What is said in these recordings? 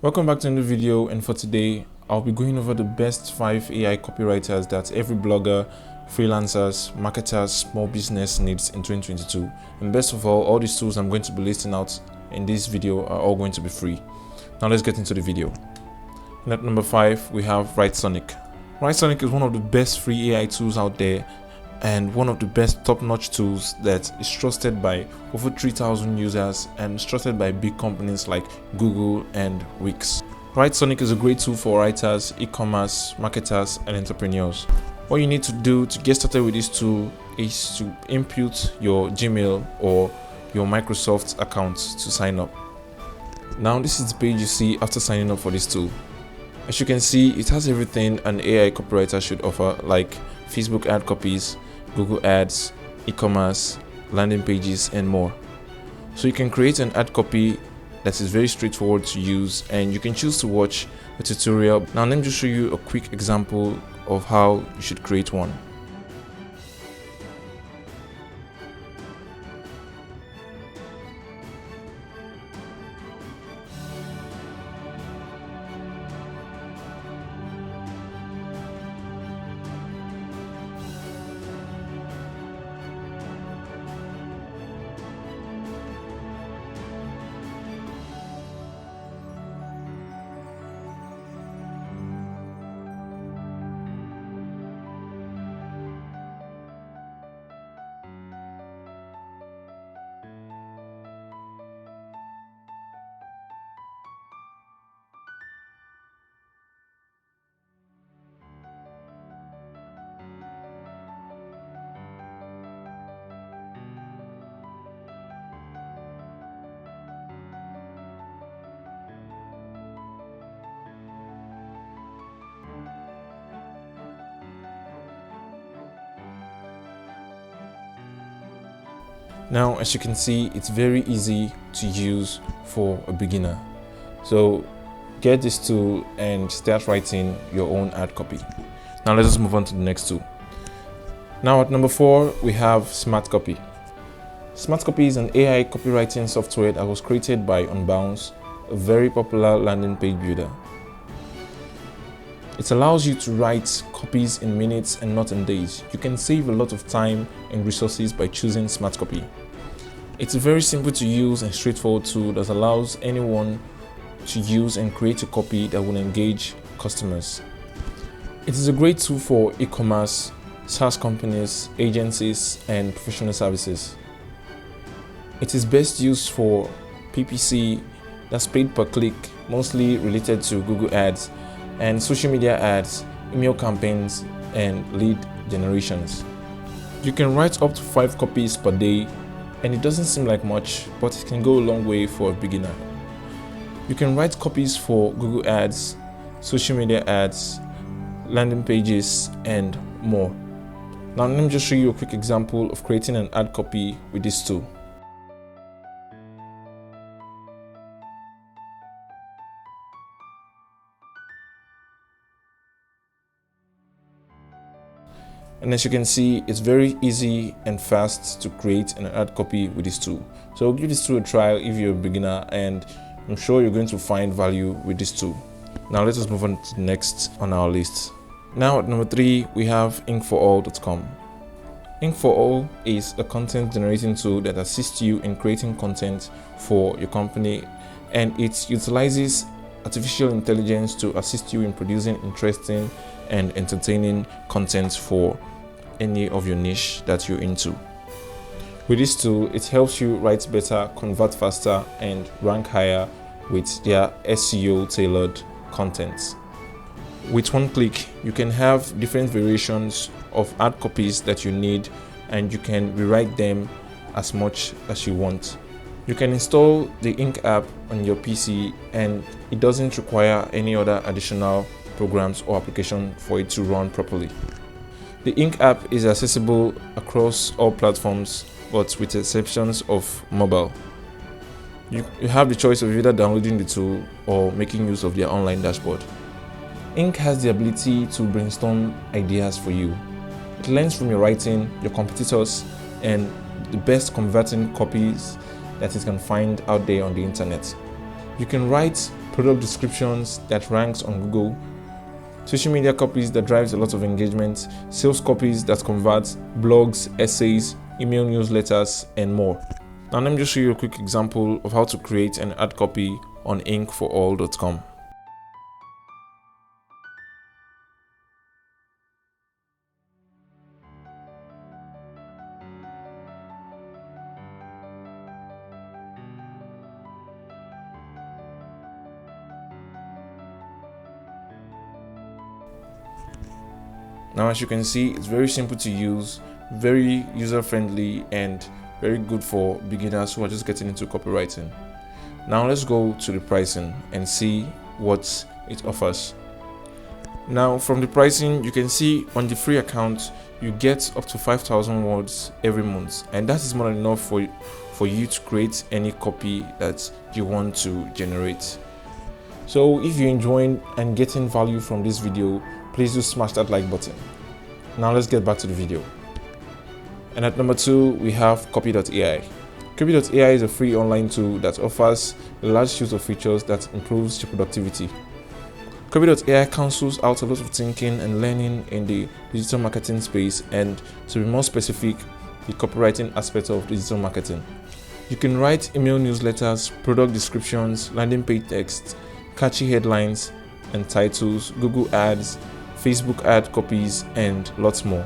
Welcome back to a new video, and for today I'll be going over the best 5 AI copywriters that every blogger, freelancers, marketers, small business needs in 2022. And best of all these tools I'm going to be listing out in this video are all going to be free. Now let's get into the video. And at number 5 we have Writesonic. Writesonic is one of the best free AI tools out there and one of the best top-notch tools that is trusted by over 3,000 users and is trusted by big companies like Google and Wix. Writesonic is a great tool for writers, e-commerce, marketers, and entrepreneurs. What you need to do to get started with this tool is to input your Gmail or your Microsoft account to sign up. Now this is the page you see after signing up for this tool. As you can see, it has everything an AI copywriter should offer, like Facebook ad copies, Google ads, e-commerce, landing pages, and more. So you can create an ad copy that is very straightforward to use, and you can choose to watch a tutorial. Now let me just show you a quick example of how you should create one. Now, as you can see, it's very easy to use for a beginner. So get this tool and start writing your own ad copy. Now let us move on to the next tool. Now at number 4, we have SmartCopy. SmartCopy is an AI copywriting software that was created by Unbounce, a very popular landing page builder. It allows you to write copies in minutes and not in days. You can save a lot of time and resources by choosing SmartCopy. It's a very simple to use and straightforward tool that allows anyone to use and create a copy that will engage customers. It is a great tool for e-commerce, SaaS companies, agencies, and professional services. It is best used for PPC, that's paid per click, mostly related to Google ads, and social media ads, email campaigns, and lead generations. You can write up to 5 copies per day, and it doesn't seem like much, but it can go a long way for a beginner. You can write copies for Google ads, social media ads, landing pages, and more. Now let me just show you a quick example of creating an ad copy with this tool. And as you can see, it's very easy and fast to create an ad copy with this tool. So give this tool a try if you're a beginner, and I'm sure you're going to find value with this tool. Now let us move on to the next on our list. Now at number 3, we have Inkforall.com. Inkforall is a content generating tool that assists you in creating content for your company, and it utilizes artificial intelligence to assist you in producing interesting and entertaining content for any of your niche that you're into. With this tool, it helps you write better, convert faster, and rank higher with their SEO tailored content. With one click, you can have different variations of ad copies that you need, and you can rewrite them as much as you want. You can install the Ink app on your PC, and it doesn't require any other additional programs or application for it to run properly. The Ink app is accessible across all platforms, but with exceptions of mobile. You have the choice of either downloading the tool or making use of their online dashboard. Ink has the ability to brainstorm ideas for you. It learns from your writing, your competitors, and the best converting copies that it can find out there on the internet. You can write product descriptions that ranks on Google, social media copies that drives a lot of engagement, sales copies that converts, blogs, essays, email newsletters, and more. Now let me just show you a quick example of how to create an ad copy on Inkforall.com. Now, as you can see, it's very simple to use, very user-friendly, and very good for beginners who are just getting into copywriting. Now let's go to the pricing and see what it offers. Now from the pricing, you can see on the free account, you get up to 5,000 words every month, and that is more than enough for you to create any copy that you want to generate. So if you're enjoying and getting value from this video, please do smash that like button. Now let's get back to the video. And at number 2, we have Copy.ai. Copy.ai is a free online tool that offers a large suite of features that improves your productivity. Copy.ai cancels out a lot of thinking and learning in the digital marketing space, and to be more specific, the copywriting aspect of digital marketing. You can write email newsletters, product descriptions, landing page text, catchy headlines and titles, Google ads, Facebook ad copies, and lots more.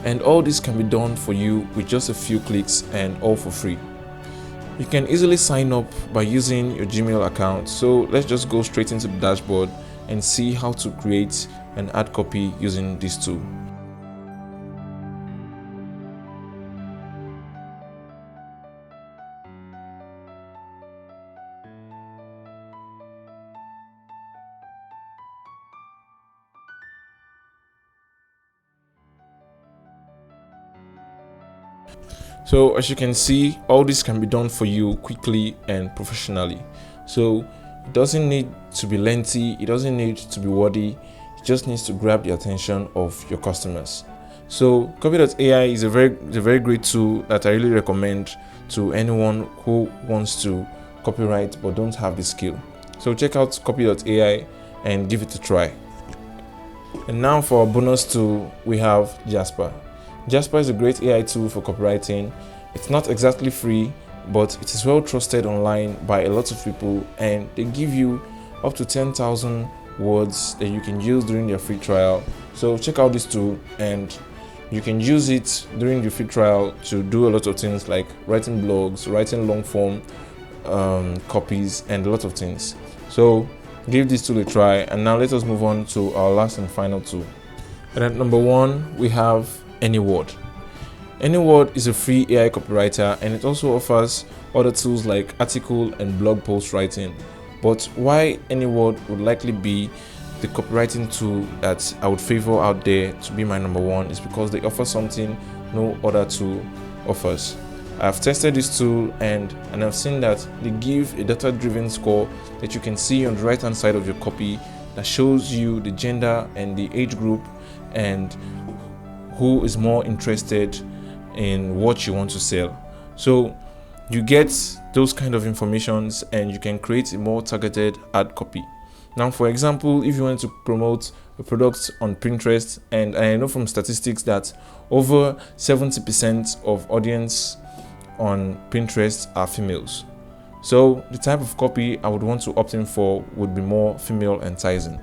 And all this can be done for you with just a few clicks and all for free. You can easily sign up by using your Gmail account. So let's just go straight into the dashboard and see how to create an ad copy using this tool. So as you can see, all this can be done for you quickly and professionally. So it doesn't need to be lengthy, it doesn't need to be wordy, it just needs to grab the attention of your customers. So Copy.ai is a very great tool that I really recommend to anyone who wants to copyright but don't have the skill. So check out Copy.ai and give it a try. And now for our bonus tool, we have Jasper. Jasper is a great AI tool for copywriting. It's not exactly free, but it is well trusted online by a lot of people, and they give you up to 10,000 words that you can use during their free trial. So check out this tool, and you can use it during the free trial to do a lot of things like writing blogs, writing long form copies, and a lot of things. So give this tool a try. And now let us move on to our last and final tool. And at number 1, we have Anyword. Anyword is a free AI copywriter, and it also offers other tools like article and blog post writing. But why Anyword would likely be the copywriting tool that I would favor out there to be my number 1 is because they offer something no other tool offers. I've tested this tool and I've seen that they give a data-driven score that you can see on the right hand side of your copy that shows you the gender and the age group and who is more interested in what you want to sell. So you get those kind of informations and you can create a more targeted ad copy. Now, for example, if you want to promote a product on Pinterest, and I know from statistics that over 70% of audience on Pinterest are females. So the type of copy I would want to opt in for would be more female enticing.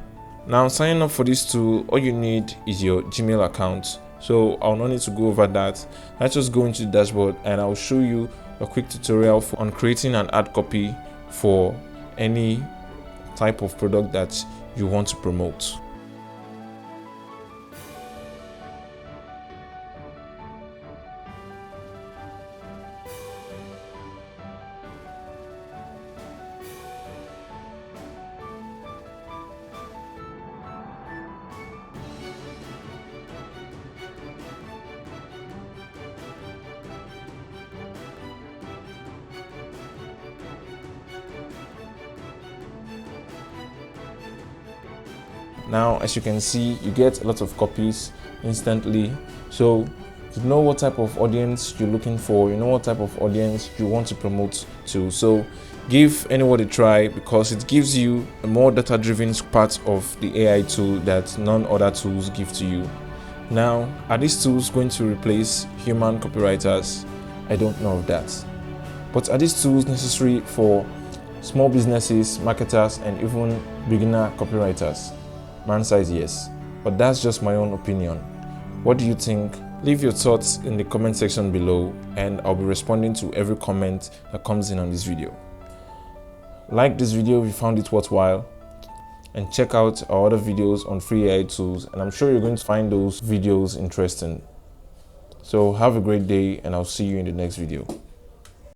Now, signing up for this tool, all you need is your Gmail account. So I'll not need to go over that. Let's just go into the dashboard and I'll show you a quick tutorial on creating an ad copy for any type of product that you want to promote. Now, as you can see, you get a lot of copies instantly. So You know what type of audience you're looking for, you know what type of audience you want to promote to. So give Anyword a try, because it gives you a more data-driven part of the AI tool that none other tools give to you. Now, are these tools going to replace human copywriters? I don't know of that. But are these tools necessary for small businesses, marketers, and even beginner copywriters? My answer is yes, but that's just my own opinion. What do you think? Leave your thoughts in the comment section below, and I'll be responding to every comment that comes in on this video. Like this video if you found it worthwhile, and check out our other videos on free AI tools, and I'm sure you're going to find those videos interesting. So have a great day, and I'll see you in the next video.